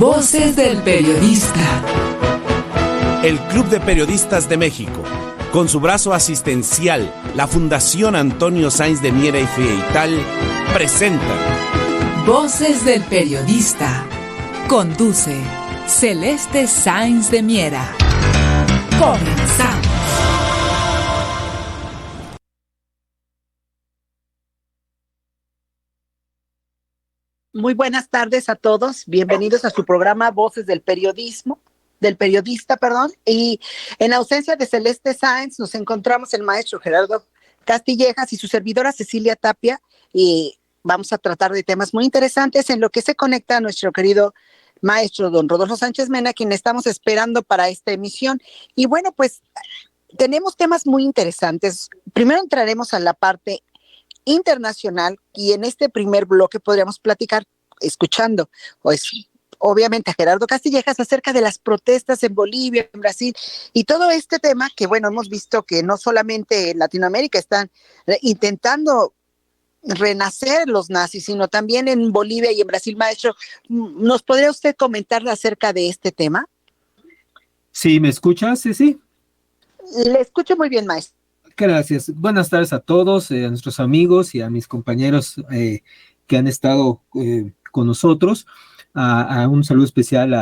Voces del Periodista. El Club de Periodistas de México, con su brazo asistencial, la Fundación Antonio Sáenz de Miera y Frieital, presenta Voces del Periodista. Conduce Celeste Sáenz de Miera. Comenzamos. Muy buenas tardes a todos. Bienvenidos a su programa Voces del Periodista, y en ausencia de Celeste Sáenz nos encontramos el maestro Gerardo Castillejas y su servidora Cecilia Tapia, y vamos a tratar de temas muy interesantes en lo que se conecta a nuestro querido maestro don Rodolfo Sánchez Mena, quien estamos esperando para esta emisión. Y bueno, pues tenemos temas muy interesantes. Primero entraremos a la parte internacional, y en este primer bloque podríamos platicar escuchando pues obviamente a Gerardo Castillejas acerca de las protestas en Bolivia, en Brasil y todo este tema que bueno, hemos visto que no solamente en Latinoamérica están intentando renacer los nazis, sino también en Bolivia y en Brasil. Maestro, ¿nos podría usted comentar acerca de este tema? Sí, ¿me escuchas, Ceci? Le escucho muy bien, maestro. Gracias. Buenas tardes a todos, a nuestros amigos y a mis compañeros que han estado con nosotros. A un saludo especial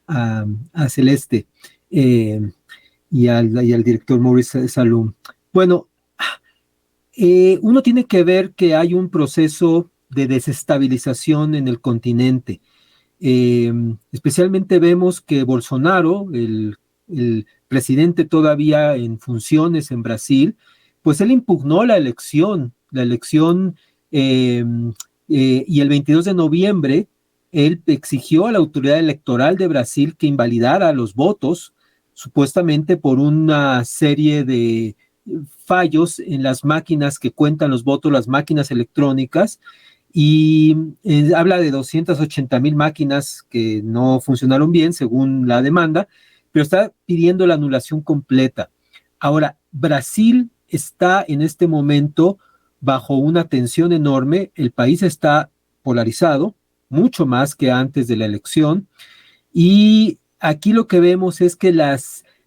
a Celeste y al director Maurice Salum. Bueno, uno tiene que ver que hay un proceso de desestabilización en el continente. Especialmente vemos que Bolsonaro, el presidente todavía en funciones en Brasil, pues él impugnó la elección y el 22 de noviembre él exigió a la autoridad electoral de Brasil que invalidara los votos, supuestamente por una serie de fallos en las máquinas que cuentan los votos, las máquinas electrónicas, y habla de 280,000 máquinas que no funcionaron bien según la demanda, pero está pidiendo la anulación completa. Ahora, Brasil está en este momento bajo una tensión enorme, el país está polarizado, mucho más que antes de la elección, y aquí lo que vemos es que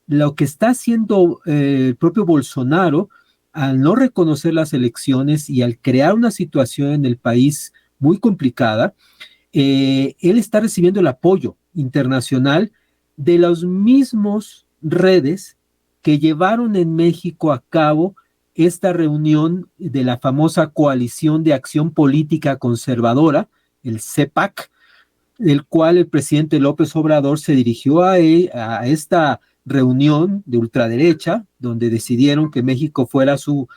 lo que está haciendo el propio Bolsonaro, al no reconocer las elecciones y al crear una situación en el país muy complicada, él está recibiendo el apoyo internacional de los mismos redes que llevaron en México a cabo esta reunión de la famosa Coalición de Acción Política Conservadora, el CEPAC, del cual el presidente López Obrador se dirigió a esta reunión de ultraderecha, donde decidieron que México fuera su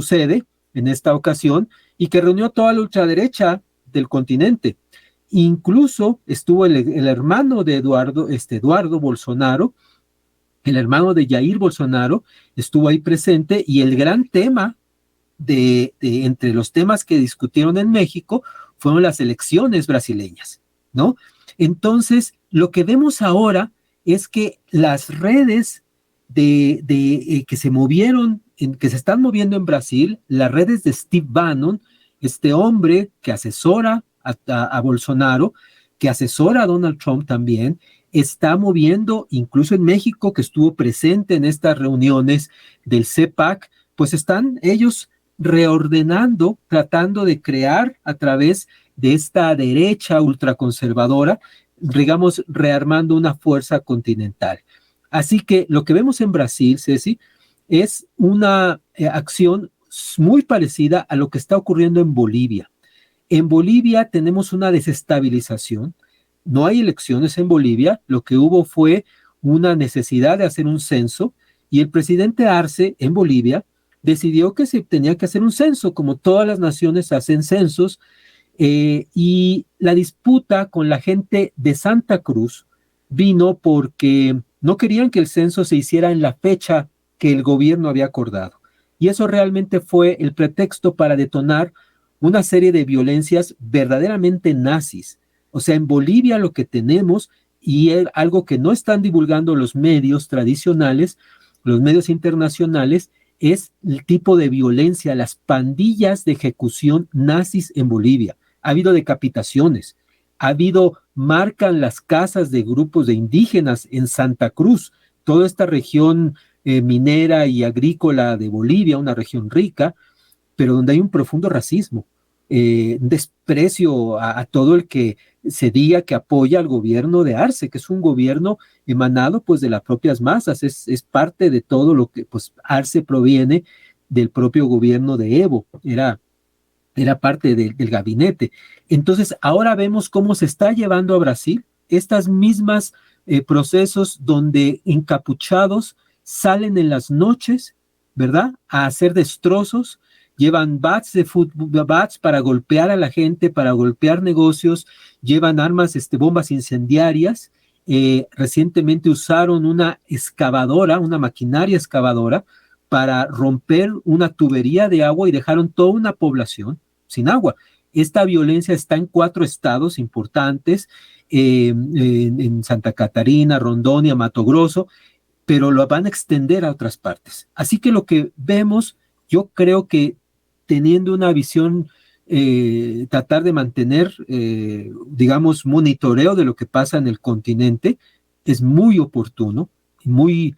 sede en esta ocasión, y que reunió toda la ultraderecha del continente. Incluso estuvo el hermano de Eduardo Bolsonaro, el hermano de Jair Bolsonaro, estuvo ahí presente, y el gran tema entre los temas que discutieron en México fueron las elecciones brasileñas, ¿no? Entonces, lo que vemos ahora es que las redes que se movieron, que se están moviendo en Brasil, las redes de Steve Bannon, este hombre que asesora a Bolsonaro, que asesora a Donald Trump también, está moviendo, incluso en México, que estuvo presente en estas reuniones del CEPAC, pues están ellos reordenando, tratando de crear a través de esta derecha ultraconservadora, digamos, rearmando una fuerza continental. Así que lo que vemos en Brasil, Ceci, es una acción muy parecida a lo que está ocurriendo en Bolivia. En Bolivia tenemos una desestabilización, no hay elecciones en Bolivia, lo que hubo fue una necesidad de hacer un censo, y el presidente Arce en Bolivia decidió que se tenía que hacer un censo, como todas las naciones hacen censos, y la disputa con la gente de Santa Cruz vino porque no querían que el censo se hiciera en la fecha que el gobierno había acordado. Y eso realmente fue el pretexto para detonar una serie de violencias verdaderamente nazis. O sea, en Bolivia lo que tenemos, y es algo que no están divulgando los medios tradicionales, los medios internacionales, es el tipo de violencia, las pandillas de ejecución nazis en Bolivia. Ha habido decapitaciones, ha habido marcan las casas de grupos de indígenas en Santa Cruz, toda esta región minera y agrícola de Bolivia, una región rica, pero donde hay un profundo racismo, un desprecio a todo el que se diga que apoya al gobierno de Arce, que es un gobierno emanado pues de las propias masas, es parte de todo lo que pues Arce proviene del propio gobierno de Evo, era parte del gabinete. Entonces ahora vemos cómo se está llevando a Brasil estas mismas procesos donde encapuchados salen en las noches, ¿verdad?, a hacer destrozos, llevan bats de fútbol, bats para golpear a la gente, para golpear negocios, llevan armas, bombas incendiarias. Recientemente usaron una excavadora, una maquinaria excavadora, para romper una tubería de agua y dejaron toda una población sin agua. Esta violencia está en 4 estados importantes, en Santa Catarina, Rondônia, Mato Grosso, pero lo van a extender a otras partes. Así que lo que vemos, yo creo que teniendo una visión, tratar de mantener, digamos, monitoreo de lo que pasa en el continente, es muy oportuno, muy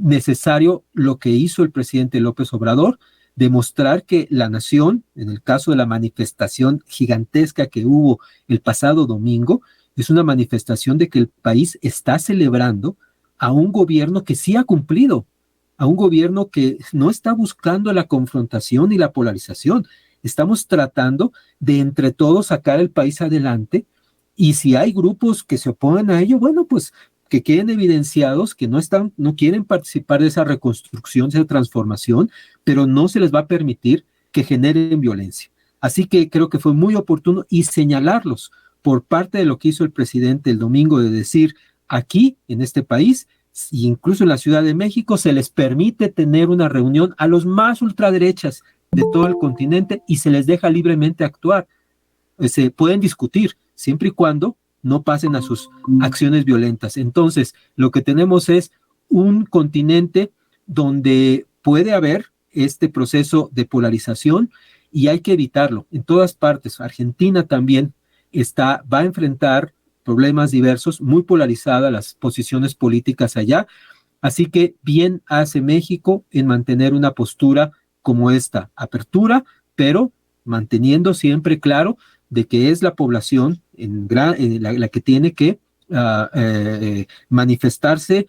necesario lo que hizo el presidente López Obrador, demostrar que la nación, en el caso de la manifestación gigantesca que hubo el pasado domingo, es una manifestación de que el país está celebrando a un gobierno que sí ha cumplido, a un gobierno que no está buscando la confrontación y la polarización. Estamos tratando de entre todos sacar el país adelante, y si hay grupos que se oponen a ello, bueno, pues que queden evidenciados que no quieren participar de esa reconstrucción, de esa transformación, pero no se les va a permitir que generen violencia. Así que creo que fue muy oportuno y señalarlos por parte de lo que hizo el presidente el domingo, de decir, aquí en este país, incluso en la Ciudad de México, se les permite tener una reunión a los más ultraderechas de todo el continente y se les deja libremente actuar. Se pueden discutir siempre y cuando no pasen a sus acciones violentas. Entonces, lo que tenemos es un continente donde puede haber este proceso de polarización y hay que evitarlo en todas partes. Argentina también va a enfrentar problemas diversos, muy polarizadas las posiciones políticas allá, así que bien hace México en mantener una postura como esta, apertura, pero manteniendo siempre claro de que es la población la que tiene que manifestarse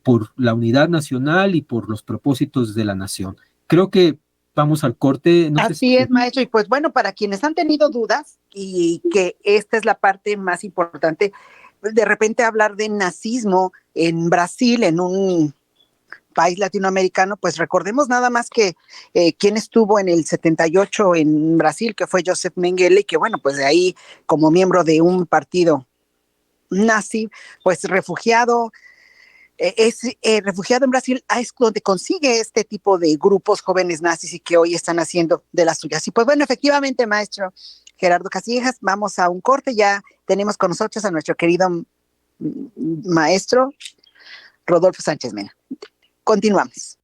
por la unidad nacional y por los propósitos de la nación. Creo que vamos al corte. Así es, maestro. Y pues bueno, para quienes han tenido dudas, y que esta es la parte más importante, de repente hablar de nazismo en Brasil, en un país latinoamericano, pues recordemos nada más que quien estuvo en el 78 en Brasil, que fue Joseph Mengele, que bueno, pues de ahí como miembro de un partido nazi, pues refugiado en Brasil, es donde consigue este tipo de grupos jóvenes nazis y que hoy están haciendo de las suyas. Y pues bueno, efectivamente, maestro Gerardo Castillejas, vamos a un corte. Ya tenemos con nosotros a nuestro querido maestro Rodolfo Sánchez Mena. Continuamos.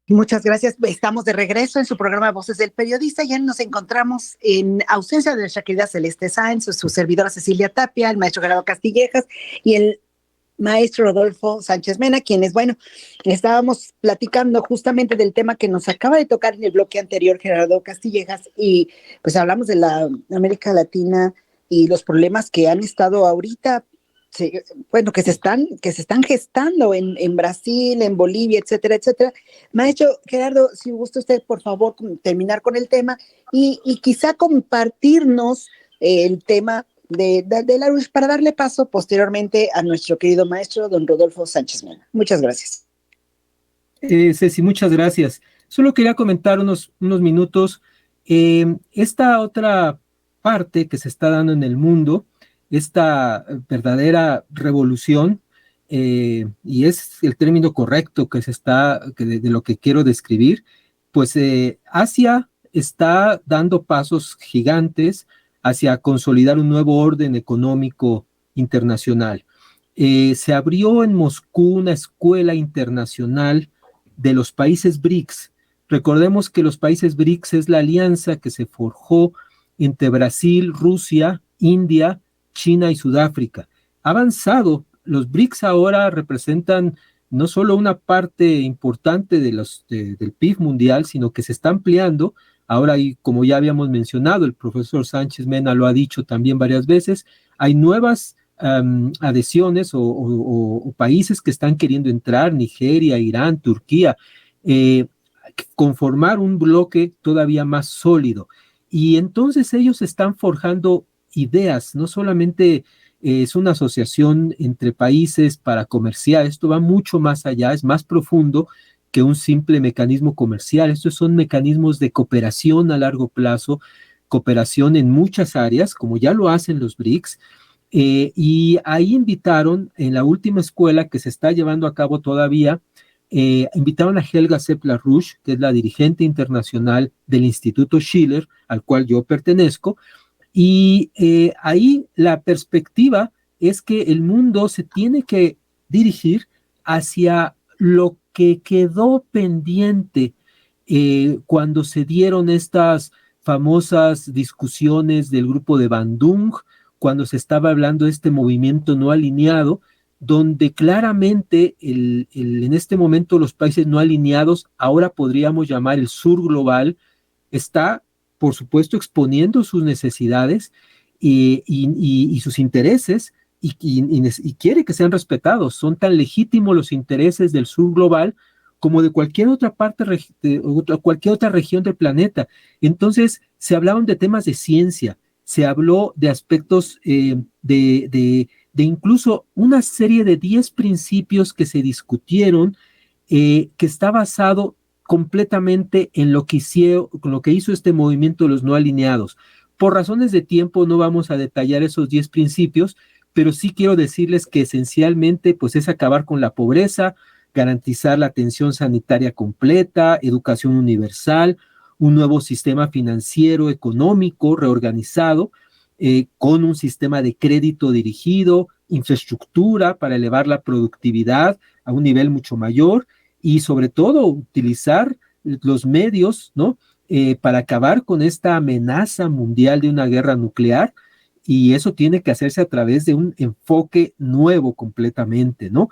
Muchas gracias. Estamos de regreso en su programa Voces del Periodista. Ya nos encontramos en ausencia de nuestra querida Celeste Sáenz, su servidora Cecilia Tapia, el maestro Gerardo Castillejas y el maestro Rodolfo Sánchez Mena, quienes, bueno, estábamos platicando justamente del tema que nos acaba de tocar en el bloque anterior, Gerardo Castillejas, y pues hablamos de la América Latina y los problemas que han estado ahorita, bueno, que se están gestando en Brasil, en Bolivia, etcétera, etcétera. Maestro Gerardo, si gusta usted, por favor, terminar con el tema y quizá compartirnos el tema de la luz para darle paso posteriormente a nuestro querido maestro, don Rodolfo Sánchez Mena. Muchas gracias. Ceci, muchas gracias. Solo quería comentar unos minutos. Esta otra parte que se está dando en el mundo, esta verdadera revolución, y es el término correcto de lo que quiero describir, pues Asia está dando pasos gigantes hacia consolidar un nuevo orden económico internacional. Se abrió en Moscú una escuela internacional de los países BRICS. Recordemos que los países BRICS es la alianza que se forjó entre Brasil, Rusia, India, China y Sudáfrica. Ha avanzado. Los BRICS ahora representan no solo una parte importante del PIB mundial, sino que se está ampliando. Ahora, como ya habíamos mencionado, el profesor Sánchez Mena lo ha dicho también varias veces, hay nuevas adhesiones o países que están queriendo entrar, Nigeria, Irán, Turquía, conformar un bloque todavía más sólido. Y entonces ellos están forjando ideas, no solamente es una asociación entre países para comerciar, esto va mucho más allá, es más profundo que un simple mecanismo comercial. Estos son mecanismos de cooperación a largo plazo, cooperación en muchas áreas, como ya lo hacen los BRICS, y ahí invitaron, en la última escuela que se está llevando a cabo todavía, invitaron a Helga Sepp-Larouche, que es la dirigente internacional del Instituto Schiller, al cual yo pertenezco, y ahí la perspectiva es que el mundo se tiene que dirigir hacia lo que quedó pendiente cuando se dieron estas famosas discusiones del grupo de Bandung, cuando se estaba hablando de este movimiento no alineado, donde claramente en este momento los países no alineados, ahora podríamos llamar el sur global, está, por supuesto, exponiendo sus necesidades y sus intereses y quiere que sean respetados. Son tan legítimos los intereses del sur global como de cualquier otra parte, cualquier otra región del planeta. Entonces, se hablaron de temas de ciencia, se habló de aspectos de incluso una serie de 10 principios que se discutieron, que está basado completamente en lo que hizo este movimiento de los no alineados. Por razones de tiempo no vamos a detallar esos 10 principios, pero sí quiero decirles que esencialmente pues es acabar con la pobreza, garantizar la atención sanitaria completa, educación universal, un nuevo sistema financiero, económico, reorganizado, con un sistema de crédito dirigido, infraestructura para elevar la productividad a un nivel mucho mayor y sobre todo utilizar los medios, ¿no? Para acabar con esta amenaza mundial de una guerra nuclear, y eso tiene que hacerse a través de un enfoque nuevo completamente, ¿no?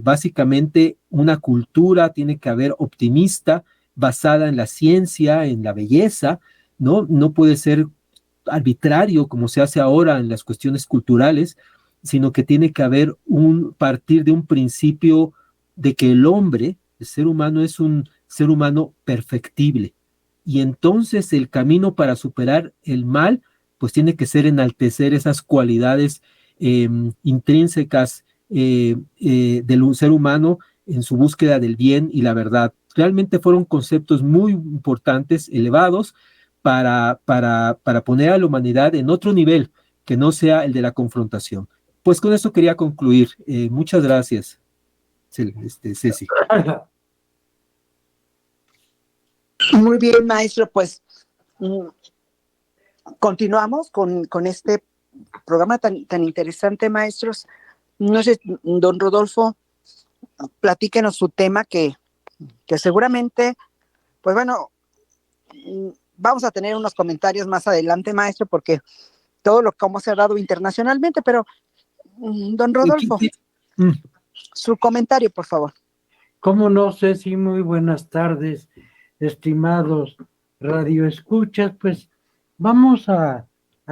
Básicamente una cultura tiene que haber optimista, basada en la ciencia, en la belleza, ¿no? No puede ser arbitrario como se hace ahora en las cuestiones culturales, sino que tiene que haber partir de un principio de que el hombre, el ser humano, es un ser humano perfectible. Y entonces el camino para superar el mal, pues tiene que ser enaltecer esas cualidades intrínsecas del ser humano en su búsqueda del bien y la verdad. Realmente fueron conceptos muy importantes, elevados, para poner a la humanidad en otro nivel, que no sea el de la confrontación. Pues con eso quería concluir. Muchas gracias, Ceci. Muy bien, maestro, pues continuamos con este programa tan interesante, maestros. No sé, don Rodolfo, platíquenos su tema que seguramente, pues bueno, vamos a tener unos comentarios más adelante, maestro, porque todo lo como se ha dado internacionalmente, pero don Rodolfo, su comentario, por favor. ¿Cómo no, Ceci? Muy buenas tardes, estimados radioescuchas. Pues vamos a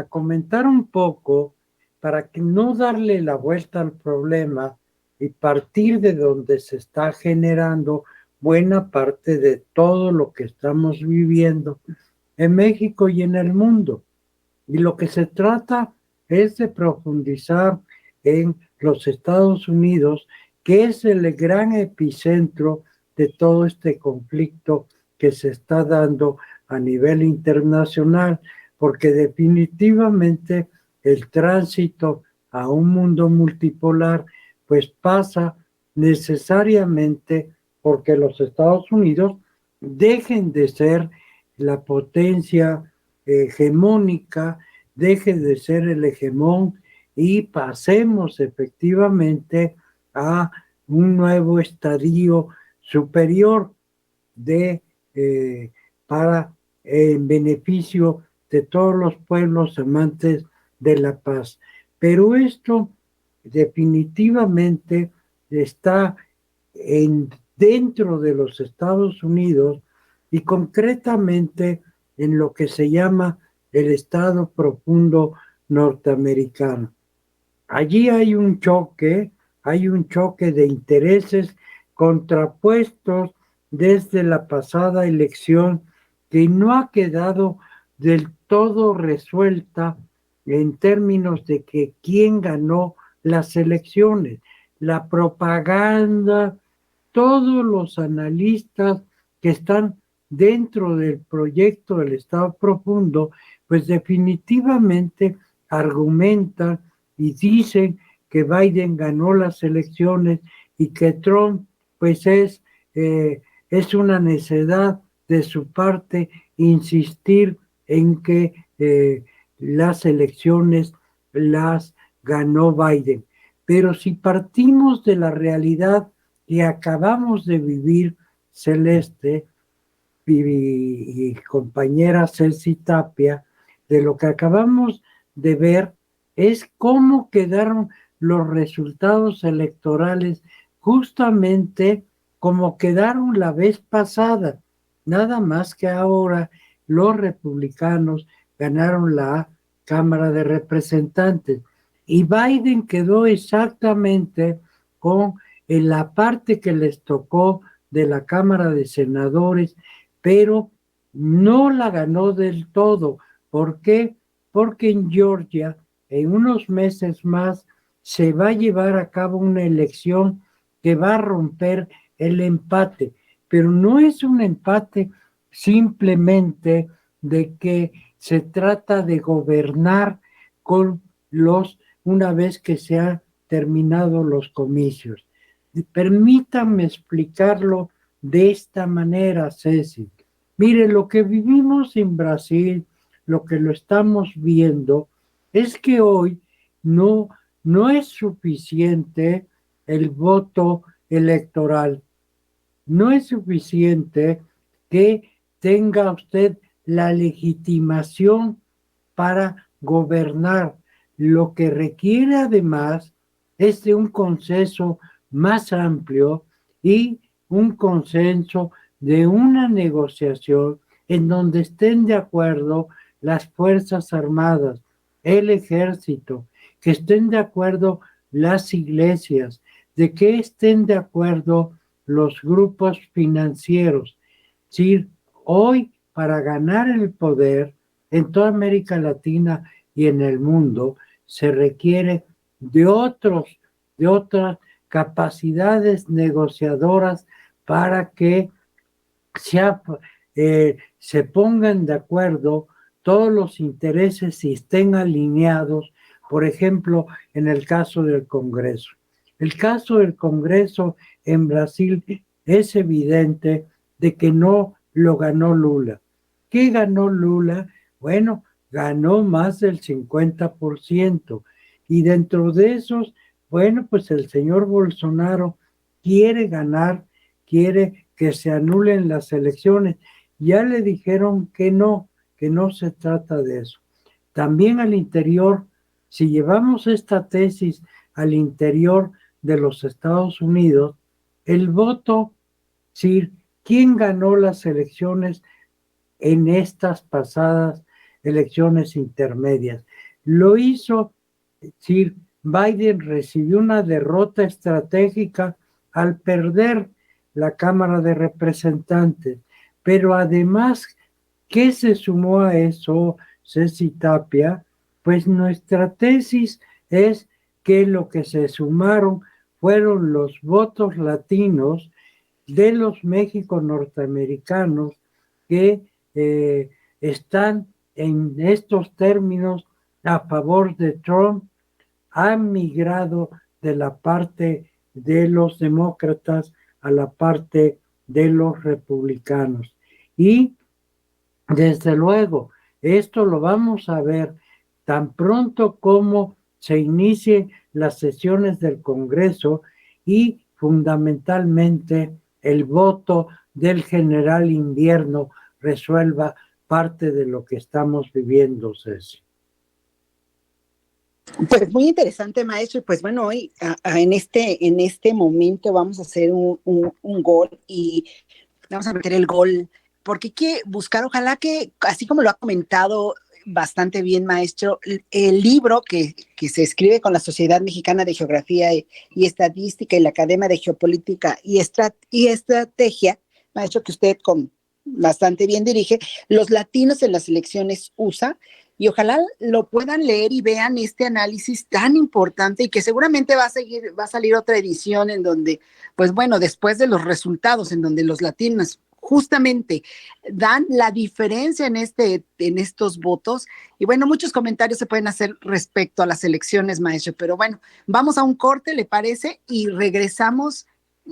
comentar un poco para que no darle la vuelta al problema y partir de donde se está generando buena parte de todo lo que estamos viviendo en México y en el mundo. Y lo que se trata es de profundizar en los Estados Unidos, que es el gran epicentro de todo este conflicto que se está dando a nivel internacional, porque definitivamente el tránsito a un mundo multipolar pues pasa necesariamente porque los Estados Unidos dejen de ser la potencia hegemónica deje de ser el hegemón y pasemos efectivamente a un nuevo estadio superior de para en beneficio de todos los pueblos amantes de la paz. Pero esto definitivamente está dentro de los Estados Unidos y concretamente en lo que se llama el Estado Profundo norteamericano. Allí hay un choque de intereses contrapuestos desde la pasada elección que no ha quedado del todo resuelta en términos de que quién ganó las elecciones. La propaganda, todos los analistas que están dentro del proyecto del Estado Profundo, pues definitivamente argumentan y dicen que Biden ganó las elecciones y que Trump pues es una necedad de su parte insistir en que las elecciones las ganó Biden. Pero si partimos de la realidad que acabamos de vivir, Celeste y compañera Ceci Tapia, de lo que acabamos de ver es cómo quedaron los resultados electorales justamente como quedaron la vez pasada, nada más que ahora los republicanos ganaron la Cámara de Representantes y Biden quedó exactamente con la parte que les tocó de la Cámara de Senadores, pero no la ganó del todo. ¿Por qué? Porque en Georgia, en unos meses más, se va a llevar a cabo una elección que va a romper el empate, pero no es un empate simplemente de que se trata de gobernar con una vez que se han terminado los comicios. Permítanme explicarlo de esta manera, Ceci. Mire, lo que vivimos en Brasil, lo que lo estamos viendo, es que hoy no es suficiente el voto electoral. No es suficiente que tenga usted la legitimación para gobernar. Lo que requiere además es de un consenso más amplio y un consenso de una negociación en donde estén de acuerdo las Fuerzas Armadas, el Ejército, que estén de acuerdo las iglesias, de que estén de acuerdo los grupos financieros. Sí, hoy para ganar el poder en toda América Latina y en el mundo se requiere de otras capacidades negociadoras para que se pongan de acuerdo todos los intereses y estén alineados, por ejemplo, en el caso del Congreso. El caso del Congreso en Brasil es evidente de que no lo ganó Lula. ¿Qué ganó Lula? Bueno, ganó más del 50%. Y dentro de esos, bueno, pues el señor Bolsonaro quiere ganar, quiere que se anulen las elecciones. Ya le dijeron que no se trata de eso. También al interior, si llevamos esta tesis al interior de los Estados Unidos, el voto, sí, ¿quién ganó las elecciones en estas pasadas elecciones intermedias? Lo hizo, sí, Biden recibió una derrota estratégica al perder la Cámara de Representantes, pero además, ¿qué se sumó a eso, Ceci Tapia? Pues nuestra tesis es que lo que se sumaron fueron los votos latinos de los México norteamericanos que están en estos términos a favor de Trump, han migrado de la parte de los demócratas a la parte de los republicanos. Y desde luego, esto lo vamos a ver tan pronto como se inicien las sesiones del Congreso y fundamentalmente el voto del general invierno resuelva parte de lo que estamos viviendo, Ceci. Pues muy interesante, maestro. Y pues bueno, hoy en este momento vamos a hacer un gol y vamos a meter el gol, porque hay que buscar, ojalá que, así como lo ha comentado bastante bien, maestro, el libro que se escribe con la Sociedad Mexicana de Geografía y Estadística y la Academia de Geopolítica y Estrategia, maestro, que usted con bastante bien dirige, Los latinos en las elecciones USA, y ojalá lo puedan leer y vean este análisis tan importante y que seguramente va a salir otra edición en donde, pues bueno, después de los resultados, en donde los latinos justamente dan la diferencia en estos votos. Y bueno, muchos comentarios se pueden hacer respecto a las elecciones, maestro, pero bueno, vamos a un corte, ¿le parece? Y regresamos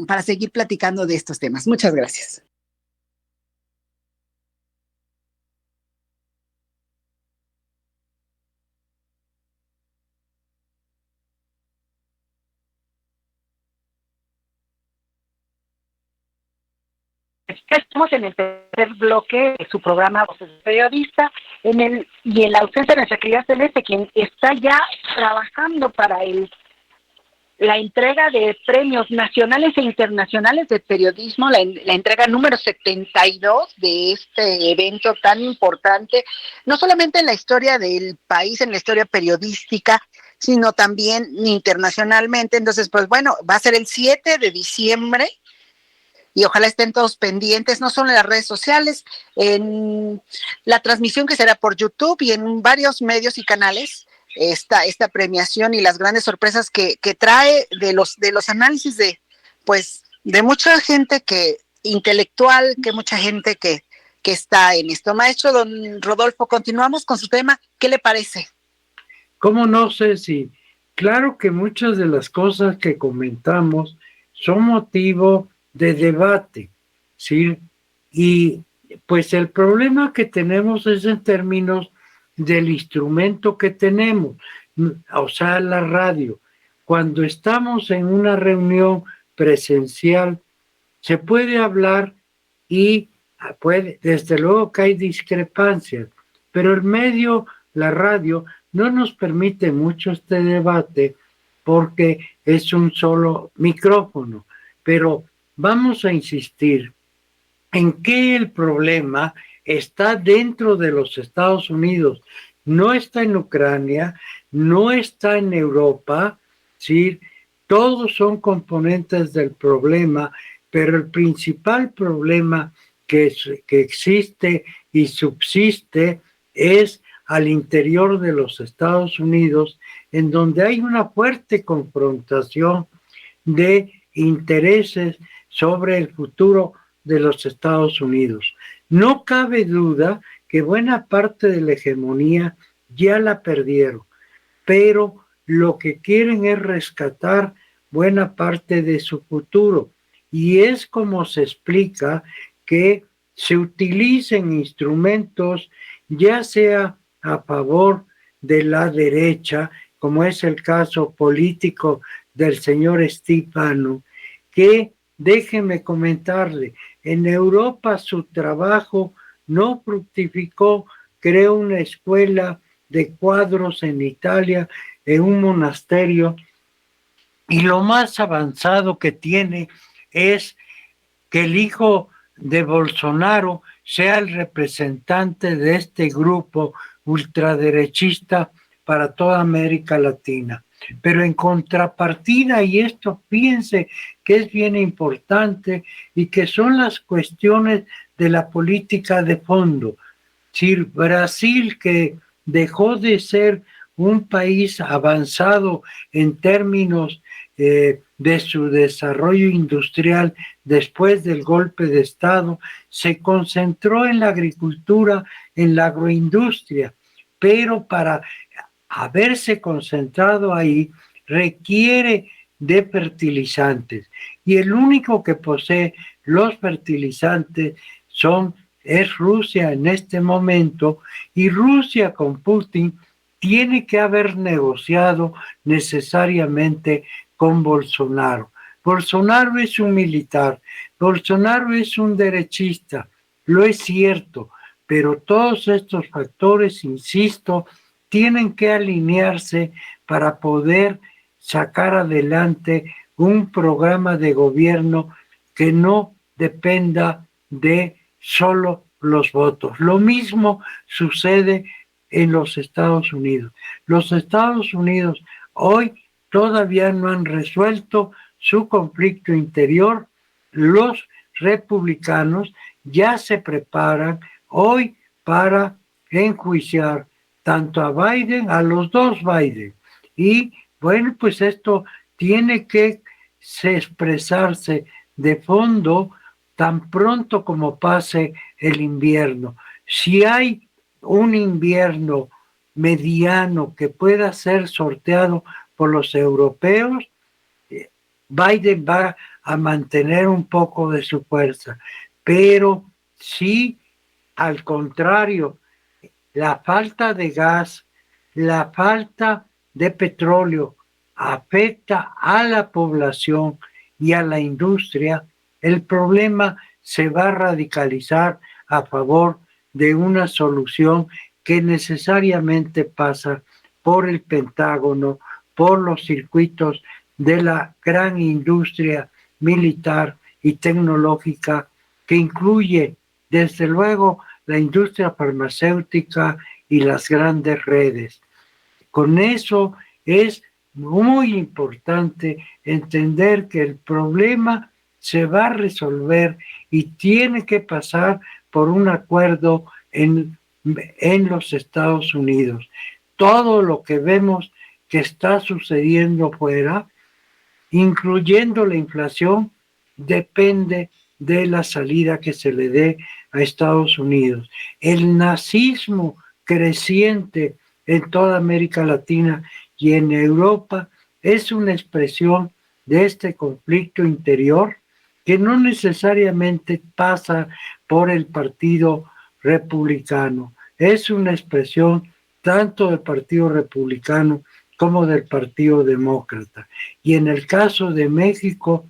para seguir platicando de estos temas. Muchas gracias. Estamos en el tercer bloque de su programa Voces del Periodista, y en la ausencia de nuestra querida Celeste, quien está ya trabajando para la entrega de premios nacionales e internacionales de periodismo, la entrega número 72 de este evento tan importante, no solamente en la historia del país, en la historia periodística, sino también internacionalmente. Entonces, pues bueno, va a ser el 7 de diciembre, y ojalá estén todos pendientes, no solo en las redes sociales, en la transmisión que será por YouTube y en varios medios y canales, esta premiación y las grandes sorpresas que trae de los análisis de mucha gente intelectual, que mucha gente que está en esto. Maestro don Rodolfo, continuamos con su tema, ¿qué le parece? ¿Cómo no, Ceci? Claro que muchas de las cosas que comentamos son motivo de debate, ¿sí? Y pues el problema que tenemos es en términos del instrumento que tenemos, o sea, la radio. Cuando estamos en una reunión presencial, se puede hablar y desde luego que hay discrepancias, pero el medio, la radio, no nos permite mucho este debate porque es un solo micrófono, pero vamos a insistir en que el problema está dentro de los Estados Unidos, no está en Ucrania, no está en Europa, ¿sí? Todos son componentes del problema, pero el principal problema que existe y subsiste es al interior de los Estados Unidos, en donde hay una fuerte confrontación de intereses sobre el futuro de los Estados Unidos. No cabe duda que buena parte de la hegemonía ya la perdieron, pero lo que quieren es rescatar buena parte de su futuro, y es como se explica que se utilicen instrumentos ya sea a favor de la derecha, como es el caso político del señor Steve Bannon, que déjeme comentarle, en Europa su trabajo no fructificó, creó una escuela de cuadros en Italia, en un monasterio, y lo más avanzado que tiene es que el hijo de Bolsonaro sea el representante de este grupo ultraderechista para toda América Latina. Pero en contrapartida, y esto fíjense que es bien importante y que son las cuestiones de la política de fondo. Si Brasil, que dejó de ser un país avanzado en términos de su desarrollo industrial después del golpe de Estado, se concentró en la agricultura, en la agroindustria, pero para haberse concentrado ahí requiere de fertilizantes, y el único que posee los fertilizantes es Rusia en este momento, y Rusia con Putin tiene que haber negociado necesariamente con Bolsonaro. Bolsonaro es un militar, Bolsonaro es un derechista, lo es cierto, pero todos estos factores, insisto, tienen que alinearse para poder sacar adelante un programa de gobierno que no dependa de solo los votos. Lo mismo sucede en los Estados Unidos. Los Estados Unidos hoy todavía no han resuelto su conflicto interior. Los republicanos ya se preparan hoy para enjuiciar tanto a Biden, a los dos Biden. Y bueno, pues esto tiene que expresarse de fondo tan pronto como pase el invierno. Si hay un invierno mediano que pueda ser sorteado por los europeos, Biden va a mantener un poco de su fuerza. Pero si al contrario, la falta de gas, la falta de petróleo afecta a la población y a la industria, el problema se va a radicalizar a favor de una solución que necesariamente pasa por el Pentágono, por los circuitos de la gran industria militar y tecnológica, que incluye desde luego la industria farmacéutica y las grandes redes. Con eso es muy importante entender que el problema se va a resolver y tiene que pasar por un acuerdo en los Estados Unidos. Todo lo que vemos que está sucediendo fuera, incluyendo la inflación, depende de la salida que se le dé a Estados Unidos. El nazismo creciente en toda América Latina y en Europa es una expresión de este conflicto interior que no necesariamente pasa por el Partido Republicano. Es una expresión tanto del Partido Republicano como del Partido Demócrata. Y en el caso de México,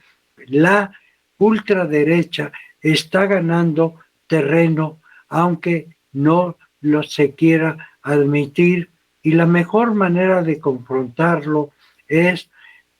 la ultraderecha está ganando terreno, aunque no lo se quiera admitir, y la mejor manera de confrontarlo es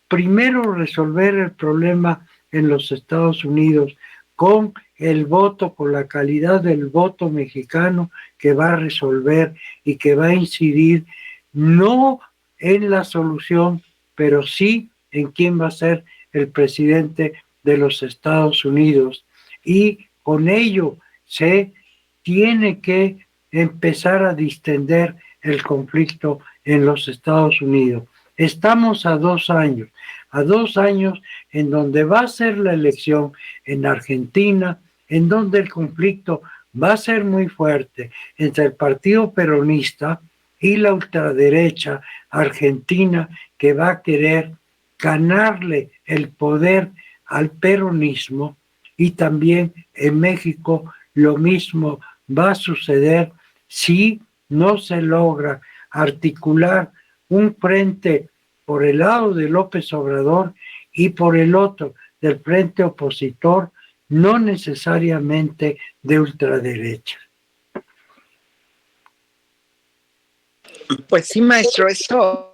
primero resolver el problema en los Estados Unidos con el voto, con la calidad del voto mexicano, que va a resolver y que va a incidir no en la solución, pero sí en quién va a ser el presidente de los Estados Unidos. Y con ello se tiene que empezar a distender el conflicto en los Estados Unidos. Estamos a 2 años en donde va a ser la elección en Argentina, en donde el conflicto va a ser muy fuerte entre el Partido Peronista y la ultraderecha argentina, que va a querer ganarle el poder al peronismo, y también en México lo mismo va a suceder si no se logra articular un frente por el lado de López Obrador y por el otro del frente opositor, no necesariamente de ultraderecha. Pues sí, maestro, eso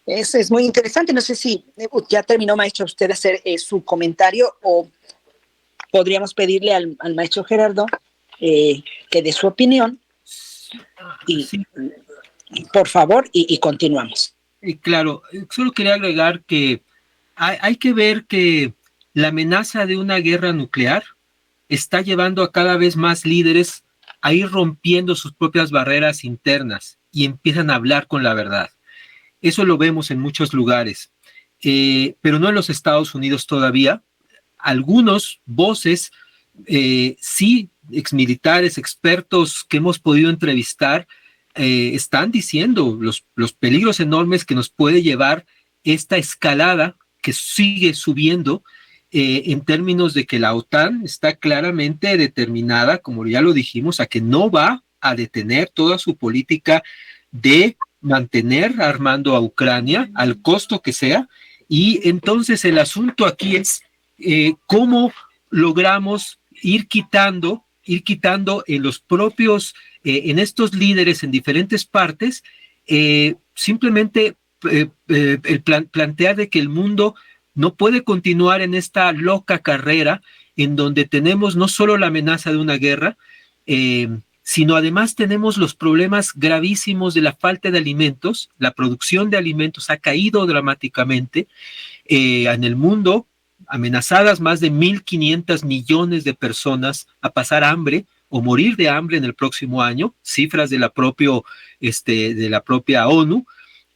es muy interesante. No sé si ya terminó, maestro, usted hacer su comentario, o podríamos pedirle al maestro Gerardo que dé su opinión. Y, sí, por favor, y continuamos. Claro, solo quería agregar que hay que ver que la amenaza de una guerra nuclear está llevando a cada vez más líderes a ir rompiendo sus propias barreras internas y empiezan a hablar con la verdad. Eso lo vemos en muchos lugares, pero no en los Estados Unidos todavía. Algunos voces, sí, exmilitares, expertos que hemos podido entrevistar, están diciendo los peligros enormes que nos puede llevar esta escalada que sigue subiendo, en términos de que la OTAN está claramente determinada, como ya lo dijimos, a que no va a detener toda su política de mantener armando a Ucrania al costo que sea. Y entonces el asunto aquí es cómo logramos ir quitando en los propios, en estos líderes en diferentes partes, simplemente plantear de que el mundo no puede continuar en esta loca carrera en donde tenemos no solo la amenaza de una guerra, sino además tenemos los problemas gravísimos de la falta de alimentos. La producción de alimentos ha caído dramáticamente en el mundo, amenazadas más de 1.500 millones de personas a pasar hambre o morir de hambre en el próximo año, cifras de la propia ONU.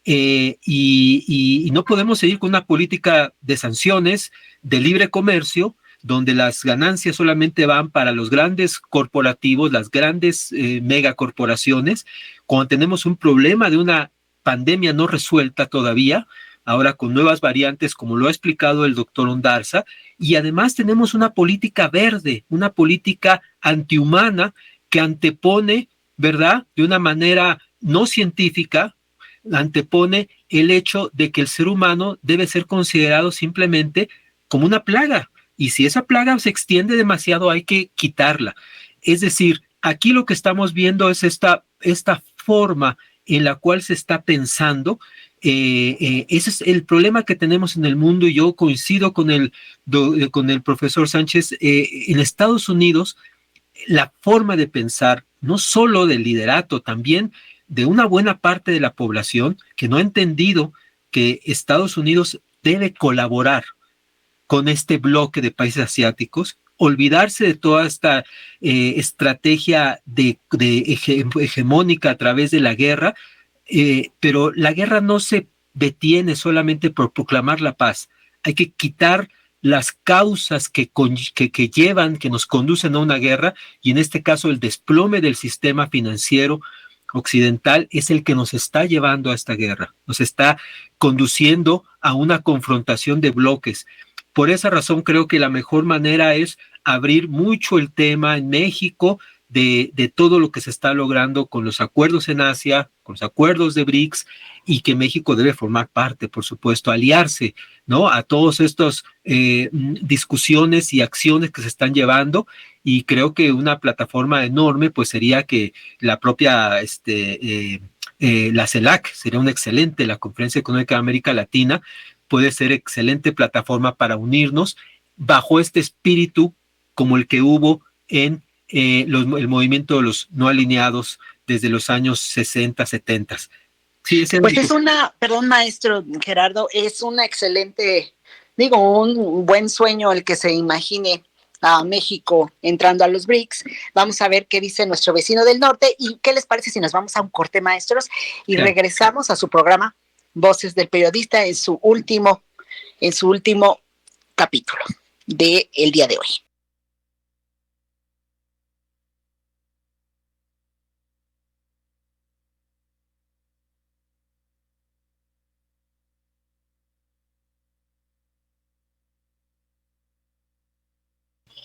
Y no podemos seguir con una política de sanciones, de libre comercio, donde las ganancias solamente van para los grandes corporativos, las grandes megacorporaciones, cuando tenemos un problema de una pandemia no resuelta todavía, ahora con nuevas variantes, como lo ha explicado el doctor Ondarza, y además tenemos una política verde, una política antihumana que antepone, ¿verdad?, de una manera no científica, antepone el hecho de que el ser humano debe ser considerado simplemente como una plaga, y si esa plaga se extiende demasiado hay que quitarla. Es decir, aquí lo que estamos viendo es esta forma en la cual se está pensando. Ese es el problema que tenemos en el mundo, y yo coincido con el profesor Sánchez. En Estados Unidos, la forma de pensar, no solo del liderato, también de una buena parte de la población que no ha entendido que Estados Unidos debe colaborar con este bloque de países asiáticos, olvidarse de toda esta estrategia hegemónica a través de la guerra, pero la guerra no se detiene solamente por proclamar la paz. Hay que quitar las causas que llevan, que nos conducen a una guerra, y en este caso el desplome del sistema financiero occidental es el que nos está llevando a esta guerra, nos está conduciendo a una confrontación de bloques. Por esa razón creo que la mejor manera es abrir mucho el tema en México de todo lo que se está logrando con los acuerdos en Asia, con los acuerdos de BRICS, y que México debe formar parte, por supuesto, aliarse, ¿no?, a todas estas discusiones y acciones que se están llevando. Y creo que una plataforma enorme pues sería que la propia la CELAC sería una excelente, la Conferencia Económica de América Latina puede ser excelente plataforma para unirnos bajo este espíritu como el que hubo en el movimiento de los no alineados desde los años 60, 70. Sí, pues es perdón, maestro Gerardo, es una excelente, un buen sueño el que se imagine a México entrando a los BRICS. Vamos a ver qué dice nuestro vecino del norte, y qué les parece si nos vamos a un corte, maestros, y regresamos a su programa Voces del Periodista en su último capítulo del día de hoy.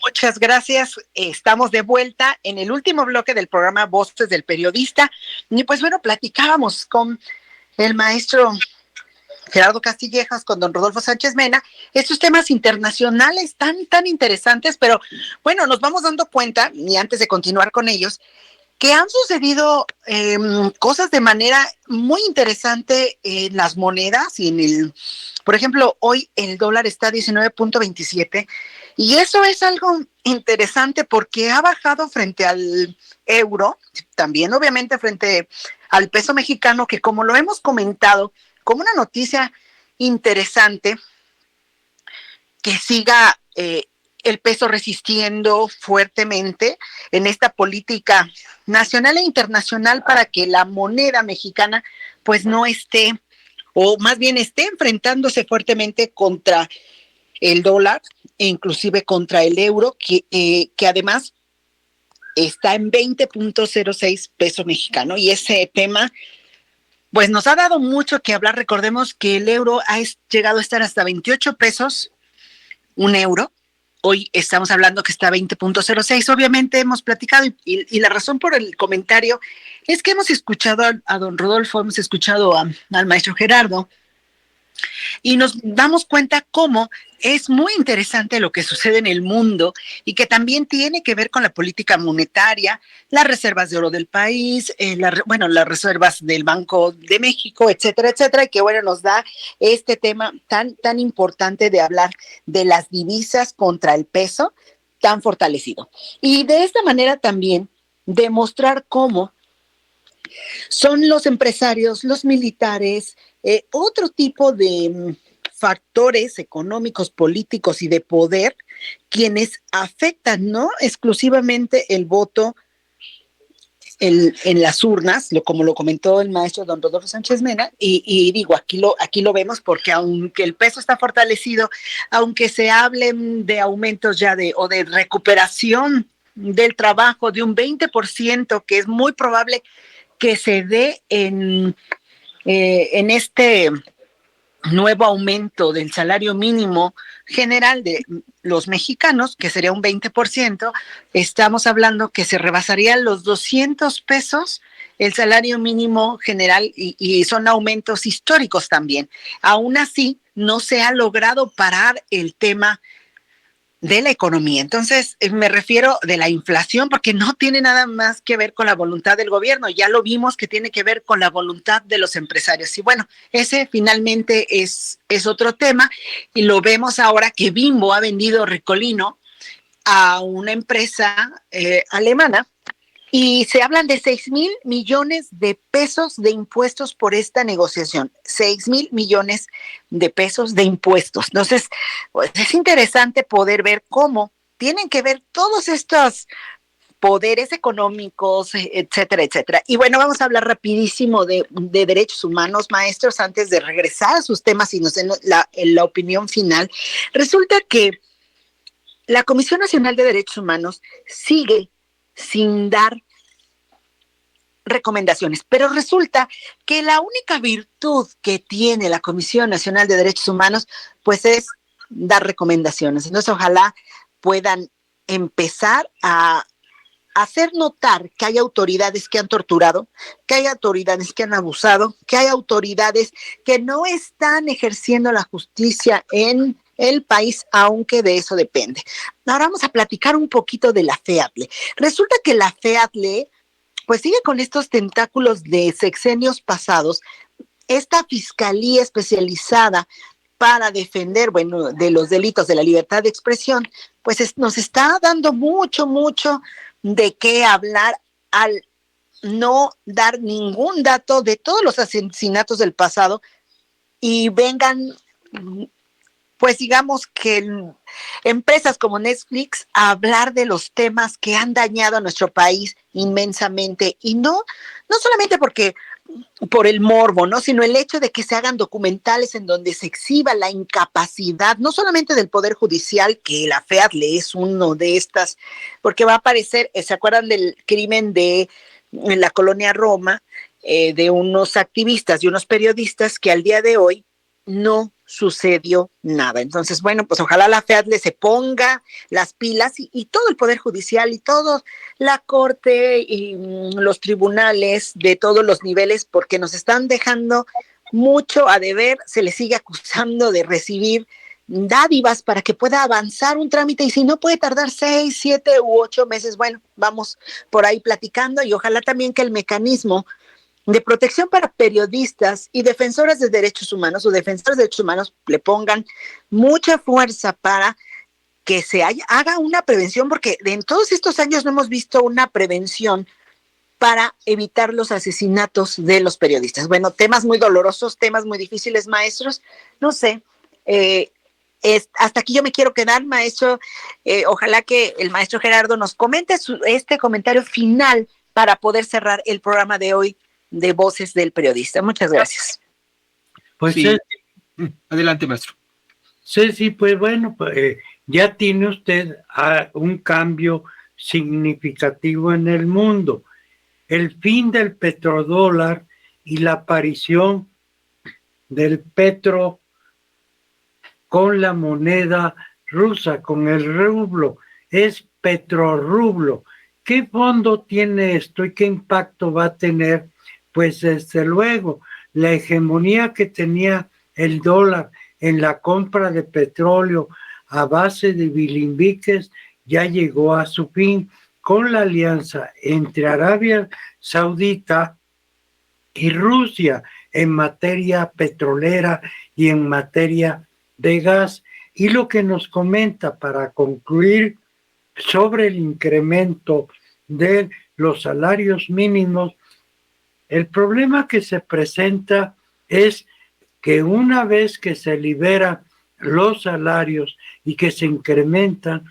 Muchas gracias. Estamos de vuelta en el último bloque del programa Voces del Periodista. Y pues bueno, platicábamos con el maestro Gerardo Castillejas, con don Rodolfo Sánchez Mena, estos temas internacionales tan interesantes, pero bueno, nos vamos dando cuenta, y antes de continuar con ellos, que han sucedido cosas de manera muy interesante en las monedas y por ejemplo, hoy el dólar está a 19.27, y eso es algo interesante porque ha bajado frente al euro, también obviamente frente al peso mexicano, que como lo hemos comentado, como una noticia interesante, que siga el peso resistiendo fuertemente en esta política nacional e internacional para que la moneda mexicana pues no esté, o más bien esté enfrentándose fuertemente contra el dólar e inclusive contra el euro, que además está en 20.06 pesos mexicanos, y ese tema pues nos ha dado mucho que hablar. Recordemos que el euro ha llegado a estar hasta 28 pesos un euro, Hoy estamos hablando que está 20.06. Obviamente hemos platicado y la razón por el comentario es que hemos escuchado a don Rodolfo, hemos escuchado al maestro Gerardo, y nos damos cuenta cómo es muy interesante lo que sucede en el mundo y que también tiene que ver con la política monetaria, las reservas de oro del país, las reservas del Banco de México, etcétera, etcétera, y que bueno, nos da este tema tan importante de hablar de las divisas contra el peso tan fortalecido. Y de esta manera también demostrar cómo son los empresarios, los militares, otro tipo de factores económicos, políticos y de poder quienes afectan no exclusivamente el voto en las urnas, como lo comentó el maestro don Rodolfo Sánchez Mena, y digo, aquí lo vemos porque aunque el peso está fortalecido, aunque se hablen de aumentos ya o de recuperación del trabajo de un 20%, que es muy probable que se dé en este nuevo aumento del salario mínimo general de los mexicanos, que sería un 20%, estamos hablando que se rebasarían los 200 pesos el salario mínimo general y son aumentos históricos también. Aún así, no se ha logrado parar el tema de la economía. Entonces, me refiero de la inflación porque no tiene nada más que ver con la voluntad del gobierno. Ya lo vimos que tiene que ver con la voluntad de los empresarios. Y bueno, ese finalmente es otro tema y lo vemos ahora que Bimbo ha vendido Ricolino a una empresa alemana y se hablan de 6,000 millones de pesos de impuestos por esta negociación. 6,000 millones de pesos de impuestos. Entonces, pues es interesante poder ver cómo tienen que ver todos estos poderes económicos, etcétera, etcétera. Y bueno, vamos a hablar rapidísimo de derechos humanos, maestros, antes de regresar a sus temas y nos den la opinión final. Resulta que la Comisión Nacional de Derechos Humanos sigue sin dar recomendaciones, pero resulta que la única virtud que tiene la Comisión Nacional de Derechos Humanos pues es dar recomendaciones. Entonces ojalá puedan empezar a hacer notar que hay autoridades que han torturado, que hay autoridades que han abusado, que hay autoridades que no están ejerciendo la justicia en el país, aunque de eso depende. Ahora vamos a platicar un poquito de la FEADLE. Resulta que la FEADLE pues sigue con estos tentáculos de sexenios pasados. Esta fiscalía especializada para defender, bueno, de los delitos de la libertad de expresión, pues nos está dando mucho de qué hablar al no dar ningún dato de todos los asesinatos del pasado y vengan, pues digamos que empresas como Netflix a hablar de los temas que han dañado a nuestro país inmensamente y no solamente por el morbo, ¿no? Sino el hecho de que se hagan documentales en donde se exhiba la incapacidad, no solamente del Poder Judicial, que la FEADLE es uno de estas, porque va a aparecer, ¿se acuerdan del crimen en la colonia Roma, de unos activistas y unos periodistas que al día de hoy no sucedió nada? Entonces, bueno, pues ojalá la FEADLE se ponga las pilas y todo el Poder Judicial y toda la Corte y los tribunales de todos los niveles, porque nos están dejando mucho a deber. Se les sigue acusando de recibir dádivas para que pueda avanzar un trámite y si no puede tardar 6, 7 u 8 meses, bueno, vamos por ahí platicando y ojalá también que el mecanismo de protección para periodistas y defensoras de derechos humanos o defensores de derechos humanos le pongan mucha fuerza para que se haga una prevención, porque en todos estos años no hemos visto una prevención para evitar los asesinatos de los periodistas. Bueno, temas muy dolorosos, temas muy difíciles, maestros. No sé, hasta aquí yo me quiero quedar, maestro. Ojalá que el maestro Gerardo nos comente este comentario final para poder cerrar el programa de hoy de Voces del Periodista. Muchas gracias. Pues sí. Adelante, maestro. Sí, pues bueno, ya tiene usted un cambio significativo en el mundo. El fin del petrodólar y la aparición del petro con la moneda rusa con el rublo, es petrorrublo. ¿Qué fondo tiene esto y qué impacto va a tener? Pues desde luego, la hegemonía que tenía el dólar en la compra de petróleo a base de bilimbiques ya llegó a su fin con la alianza entre Arabia Saudita y Rusia en materia petrolera y en materia de gas. Y lo que nos comenta para concluir sobre el incremento de los salarios mínimos, el problema que se presenta es que una vez que se liberan los salarios y que se incrementan,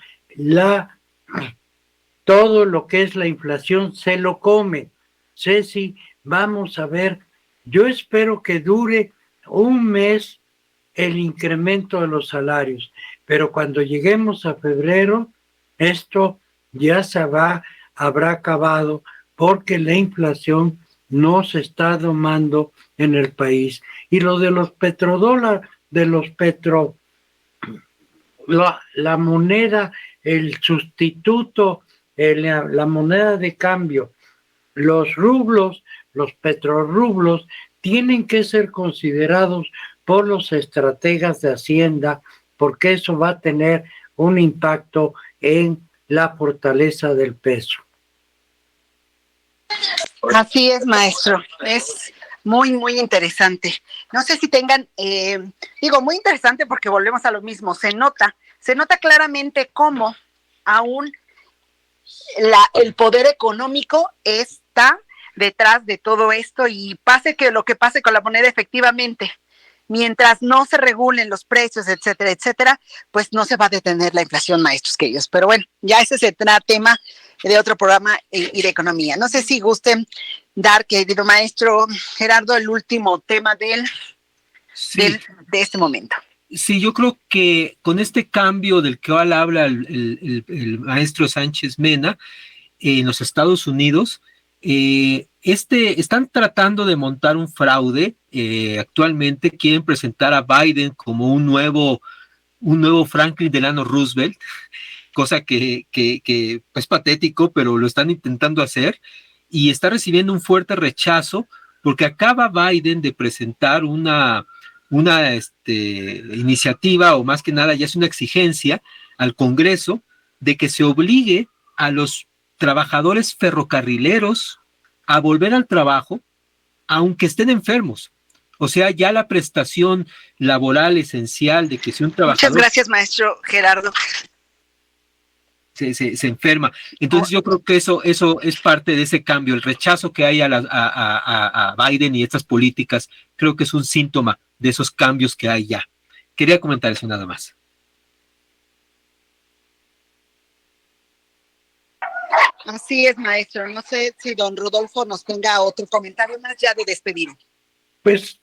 todo lo que es la inflación se lo come. Ceci, vamos a ver, yo espero que dure un mes el incremento de los salarios, pero cuando lleguemos a febrero, esto ya habrá acabado porque la inflación no se está domando en el país. Y lo de los petrodólares, la moneda, el sustituto, la moneda de cambio, los rublos, los petrorrublos, tienen que ser considerados por los estrategas de Hacienda, porque eso va a tener un impacto en la fortaleza del peso. Así es, maestro. Es muy, muy interesante. No sé si tengan, muy interesante porque volvemos a lo mismo. Se nota claramente cómo aún el poder económico está detrás de todo esto y pase que lo que pase con la moneda, efectivamente, mientras no se regulen los precios, etcétera, etcétera, pues no se va a detener la inflación, maestros queridos. Pero bueno, ya ese será tema de otro programa y de economía. No sé si gusten dar, querido maestro Gerardo, el último tema de este momento. Sí, yo creo que con este cambio del que habla el maestro Sánchez Mena en los Estados Unidos, están tratando de montar un fraude. Actualmente quieren presentar a Biden como un nuevo Franklin Delano Roosevelt, cosa que es patético, pero lo están intentando hacer y está recibiendo un fuerte rechazo porque acaba Biden de presentar una iniciativa, o más que nada ya es una exigencia al Congreso de que se obligue a los trabajadores ferrocarrileros a volver al trabajo aunque estén enfermos. O sea, ya la prestación laboral esencial de que si un trabajador... Muchas gracias, maestro Gerardo. Se enferma. Entonces yo creo que eso es parte de ese cambio, el rechazo que hay a Biden y estas políticas, creo que es un síntoma de esos cambios que hay ya. Quería comentar eso nada más. Así es, maestro. No sé si don Rodolfo nos tenga otro comentario más ya de despedir. Pues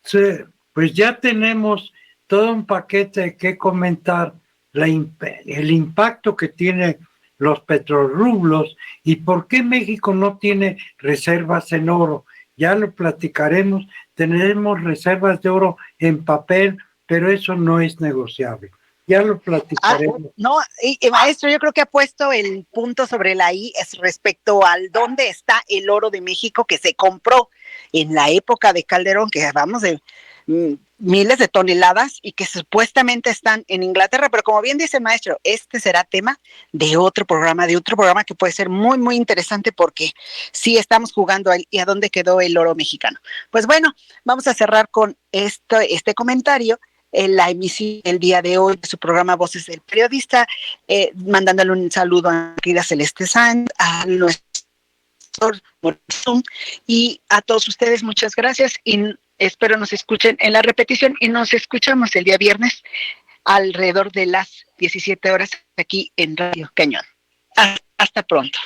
ya tenemos todo un paquete que comentar, el impacto que tiene los petrorrublos y por qué México no tiene reservas en oro. Ya lo platicaremos, tenemos reservas de oro en papel, pero eso no es negociable. Ya lo platicaremos. Maestro, yo creo que ha puesto el punto sobre la I respecto al dónde está el oro de México que se compró en la época de Calderón, que hablamos de miles de toneladas y que supuestamente están en Inglaterra, pero como bien dice el maestro, este será tema de otro programa que puede ser muy, muy interesante porque sí estamos jugando ahí y a dónde quedó el oro mexicano. Pues bueno, vamos a cerrar con este comentario en la emisión el día de hoy de su programa Voces del Periodista, mandándole un saludo a la querida Celeste Sáenz, a nuestro y a todos ustedes, muchas gracias y espero nos escuchen en la repetición y nos escuchamos el día viernes alrededor de las 17 horas aquí en Radio Cañón. Hasta pronto.